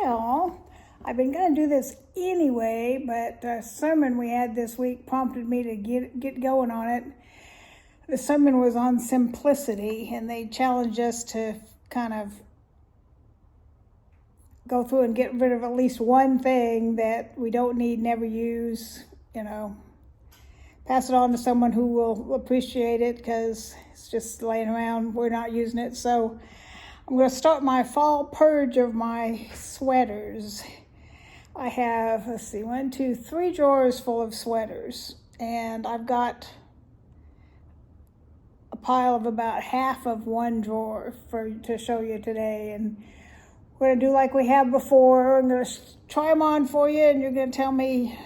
Well, I've been going to do this anyway, but the sermon we had this week prompted me to get going on it. The sermon was on simplicity, and they challenged us to kind of go through and get rid of at least one thing that we don't need, never use, pass it on to someone who will appreciate it because it's just laying around, we're not using it. So I'm going to start my fall purge of my sweaters. I have, 3 drawers full of sweaters, and I've got a pile of about half of one drawer to show you today. And we're going to do like we have before. I'm going to try them on for you, and you're going to tell me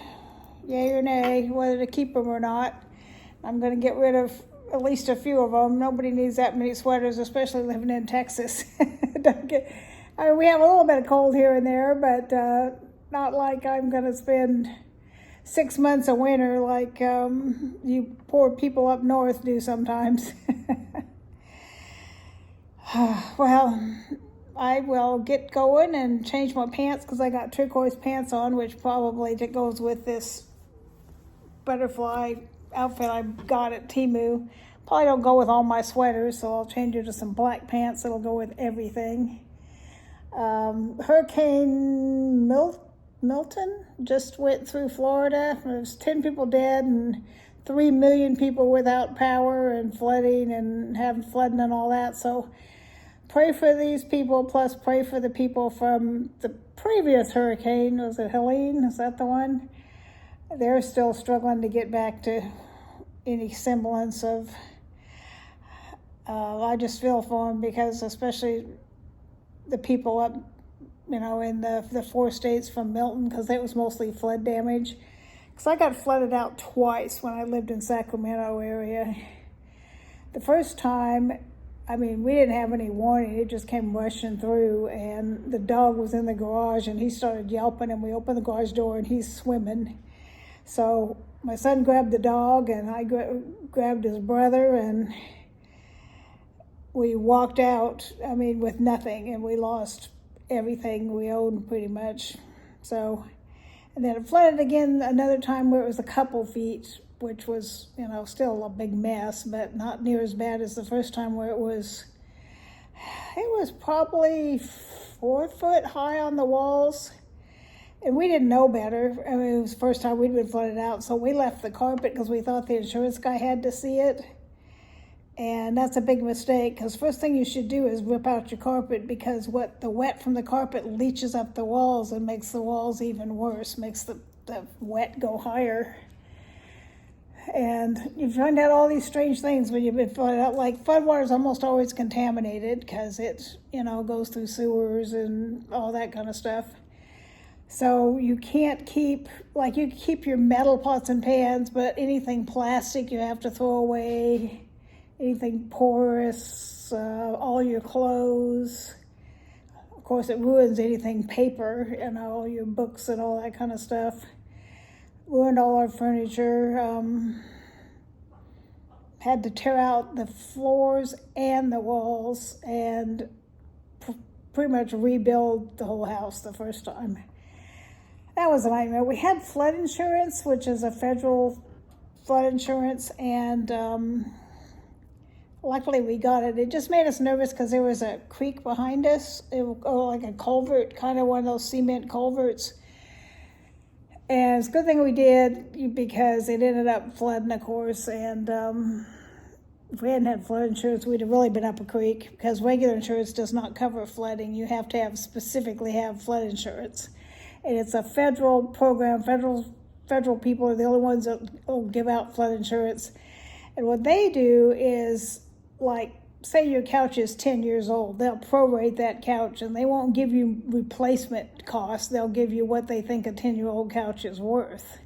yay or nay whether to keep them or not. I'm going to get rid of at least a few of them. Nobody needs that many sweaters, especially living in Texas. We have a little bit of cold here and there, but not like I'm going to spend 6 months of winter like you poor people up north do sometimes. Well, I will get going and change my pants because I got turquoise pants on, which probably goes with this butterfly outfit I got at Temu. Probably don't go with all my sweaters, so I'll change it to some black pants that'll go with everything. Hurricane Milton just went through Florida. There's 10 people dead and 3 million people without power and flooding and having flooding and all that. So pray for these people, plus pray for the people from the previous hurricane. Was it Helene? Is that the one? They're still struggling to get back to any semblance of, I just feel for them because especially the people up, in the 4 states from Milton, because it was mostly flood damage. Because I got flooded out twice when I lived in Sacramento area. The first time, we didn't have any warning. It just came rushing through, and the dog was in the garage, and he started yelping, and we opened the garage door, and he's swimming. So my son grabbed the dog, and I grabbed his brother, and we walked out, with nothing, and we lost everything we owned pretty much. So, and then it flooded again another time where it was a couple feet, which was, still a big mess, but not near as bad as the first time where it was probably 4 foot high on the walls. And we didn't know better. It was the first time we'd been flooded out, so we left the carpet because we thought the insurance guy had to see it. And that's a big mistake, because first thing you should do is rip out your carpet, because the wet from the carpet leaches up the walls and makes the walls even worse, makes the wet go higher. And you find out all these strange things when you've been flooded out. Like floodwater is almost always contaminated because it, goes through sewers and all that kind of stuff. So you can't keep, you can keep your metal pots and pans, but anything plastic you have to throw away, anything porous, all your clothes. Of course, it ruins anything paper, all your books and all that kind of stuff. Ruined all our furniture. Had to tear out the floors and the walls and pretty much rebuild the whole house the first time. That was a nightmare. We had flood insurance, which is a federal flood insurance, and luckily we got it. It just made us nervous because there was a creek behind us. It would go like a culvert, kind of one of those cement culverts. And it's a good thing we did because it ended up flooding, of course, and if we hadn't had flood insurance, we'd have really been up a creek, because regular insurance does not cover flooding. You have to specifically have flood insurance. And it's a federal program. Federal people are the only ones that will give out flood insurance. And what they do is, say your couch is 10 years old, they'll prorate that couch, and they won't give you replacement costs. They'll give you what they think a 10-year-old couch is worth,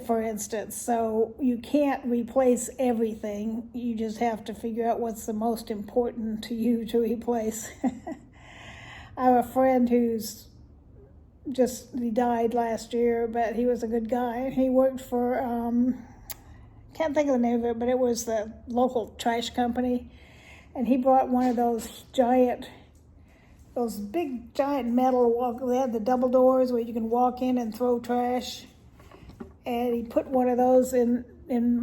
for instance. So you can't replace everything. You just have to figure out what's the most important to you to replace. I have a friend he died last year, but he was a good guy. He worked for, can't think of the name of it, but it was the local trash company. And he brought one of those giant those big giant metal they had the double doors where you can walk in and throw trash. And he put one of those in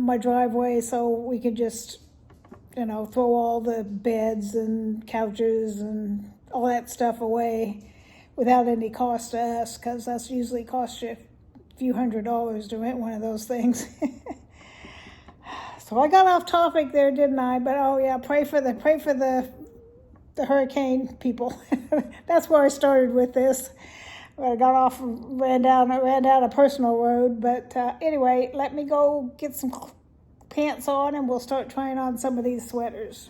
my driveway so we could just, throw all the beds and couches and all that stuff away without any cost to us, because that's usually cost you a few $100s to rent one of those things. So I got off topic there, didn't I? But oh yeah, pray for the hurricane people. That's where I started with this. I got off, ran down a personal road. But anyway, let me go get some pants on, and we'll start trying on some of these sweaters.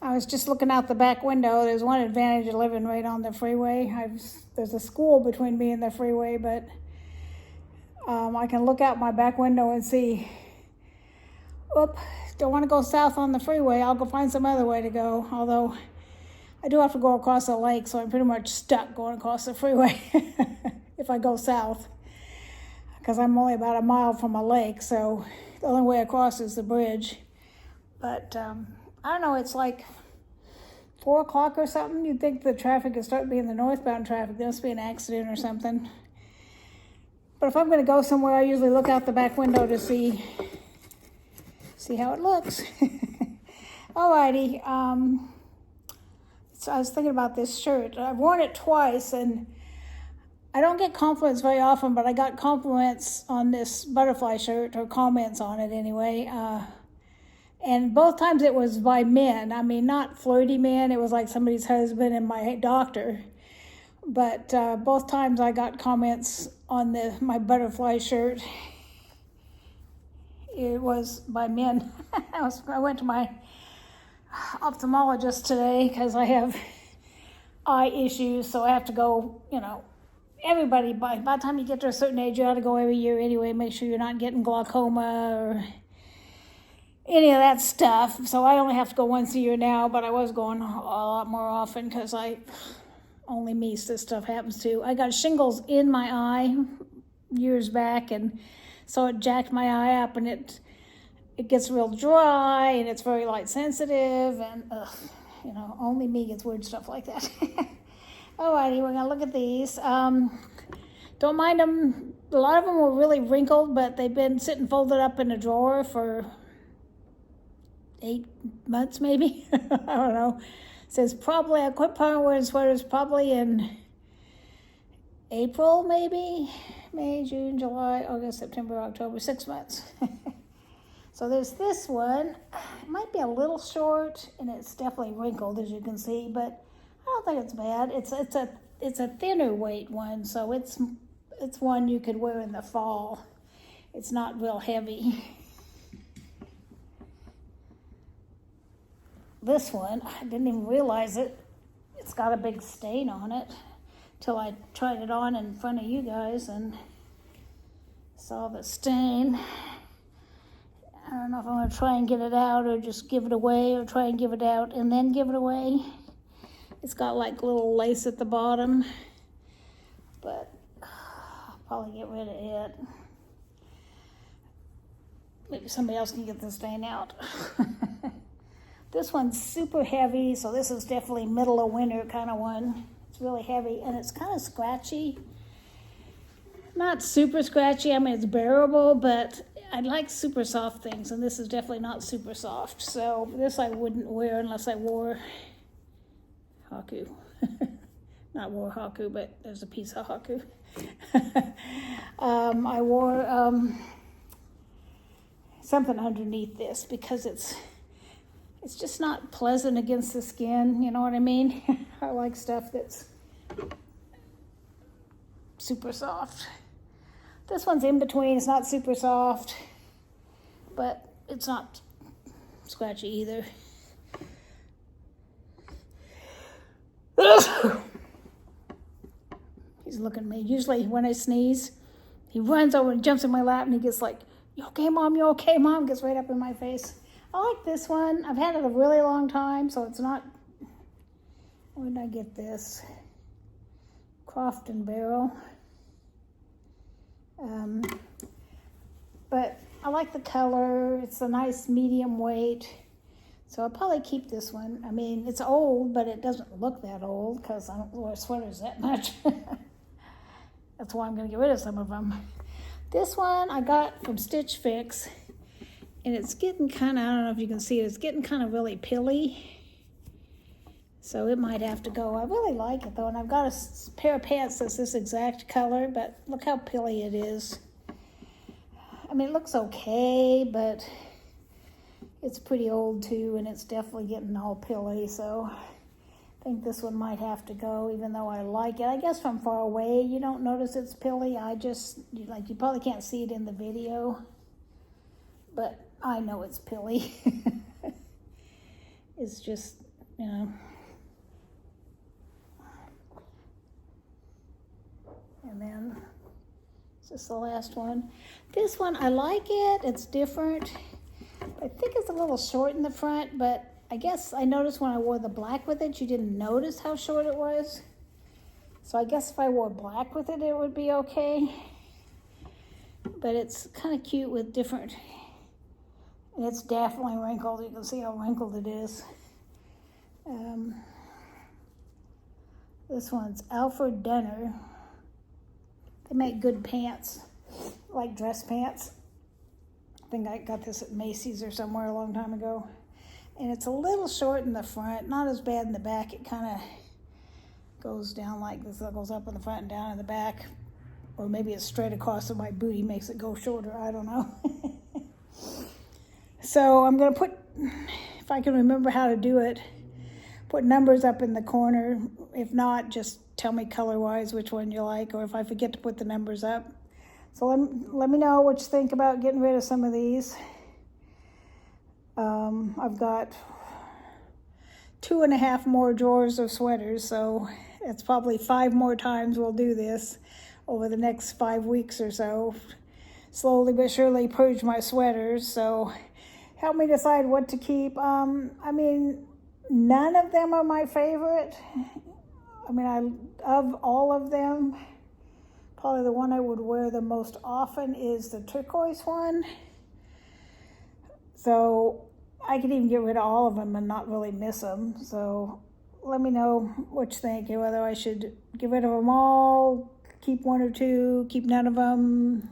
I was just looking out the back window. There's one advantage of living right on the freeway. There's a school between me and the freeway, but I can look out my back window and see, don't want to go south on the freeway. I'll go find some other way to go. Although I do have to go across the lake, so I'm pretty much stuck going across the freeway if I go south, because I'm only about a mile from a lake, so the only way across is the bridge. But I don't know, it's like 4 o'clock or something. You'd think the traffic would start being the northbound traffic. There must be an accident or something. But if I'm going to go somewhere, I usually look out the back window to see how it looks. Alrighty. So I was thinking about this shirt. I've worn it twice, and I don't get compliments very often, but I got compliments on this butterfly shirt, or comments on it anyway. And both times it was by men. I mean, not flirty men. It was like somebody's husband and my doctor. But both times I got comments on my butterfly shirt. It was by men. I went to my ophthalmologist today because I have eye issues, so I have to go, everybody, by the time you get to a certain age, you ought to go every year anyway, make sure you're not getting glaucoma or any of that stuff. So I only have to go once a year now, but I was going a lot more often because only me this stuff happens to. I got shingles in my eye years back, and so it jacked my eye up, and it gets real dry, and it's very light sensitive, and only me gets weird stuff like that. Alrighty, we're gonna look at these. Don't mind them. A lot of them were really wrinkled, but they've been sitting folded up in a drawer for 8 months maybe. I don't know. It says probably, I quit wearing sweaters probably in April maybe. May, June, July, August, September, October, 6 months. So there's this one. It might be a little short, and it's definitely wrinkled, as you can see, but I don't think it's bad. It's a thinner weight one, so it's one you could wear in the fall. It's not real heavy. This one, I didn't even realize it. It's got a big stain on it till I tried it on in front of you guys and saw the stain. I don't know if I'm going to try and get it out or just give it away, or try and give it out and then give it away. It's got like little lace at the bottom, but I'll probably get rid of it. Maybe somebody else can get this stain out. This one's super heavy, so this is definitely middle of winter kind of one. It's really heavy, and it's kind of scratchy. Not super scratchy, I mean it's bearable, but I like super soft things, and this is definitely not super soft. So this I wouldn't wear unless I wore Haku. Not wore Haku, but there's a piece of Haku. I wore something underneath this because it's just not pleasant against the skin, you know what I mean? I like stuff that's super soft. This one's in between, it's not super soft, but it's not scratchy either. He's looking at me. Usually when I sneeze, he runs over and jumps in my lap and he gets like, "You okay, Mom? You okay, Mom?" Gets right up in my face. I like this one. I've had it a really long time, so it's not... Where did I get this? Croft and Barrel. But I like the color. It's a nice medium weight. So I'll probably keep this one. I mean, it's old, but it doesn't look that old because I don't wear sweaters that much. That's why I'm going to get rid of some of them. This one I got from Stitch Fix. And it's getting kind of, I don't know if you can see it, it's getting kind of really pilly. So it might have to go. I really like it though, and I've got a pair of pants that's this exact color, but look how pilly it is. I mean, it looks okay, but it's pretty old too, and it's definitely getting all pilly, so I think this one might have to go, even though I like it. I guess from far away you don't notice it's pilly. You probably can't see it in the video, but I know it's pilly. It's just, you know. And then, this is the last one. This one, I like it. It's different. I think it's a little short in the front, but I guess I noticed when I wore the black with it, you didn't notice how short it was. So I guess if I wore black with it, it would be okay. But it's kind of cute with different... And it's definitely wrinkled. You can see how wrinkled it is. This one's Alfred Dunner. They make good pants, like dress pants. I think I got this at Macy's or somewhere a long time ago. And it's a little short in the front, not as bad in the back. It kind of goes down like this. It goes up in the front and down in the back. Or maybe it's straight across so my booty makes it go shorter. I don't know. So I'm going to put, if I can remember how to do it, put numbers up in the corner. If not, just tell me color-wise which one you like, or if I forget to put the numbers up. So let me know what you think about getting rid of some of these. I've got 2.5 more drawers of sweaters, so it's probably 5 more times we'll do this over the next 5 weeks or so. Slowly but surely purge my sweaters, so help me decide what to keep. I mean, none of them are my favorite. I mean, of all of them, probably the one I would wear the most often is the turquoise one. So I could even get rid of all of them and not really miss them. So let me know what you think, whether I should get rid of them all, keep 1 or 2, keep none of them,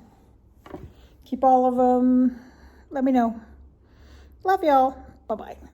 keep all of them. Let me know. Love y'all. Bye-bye.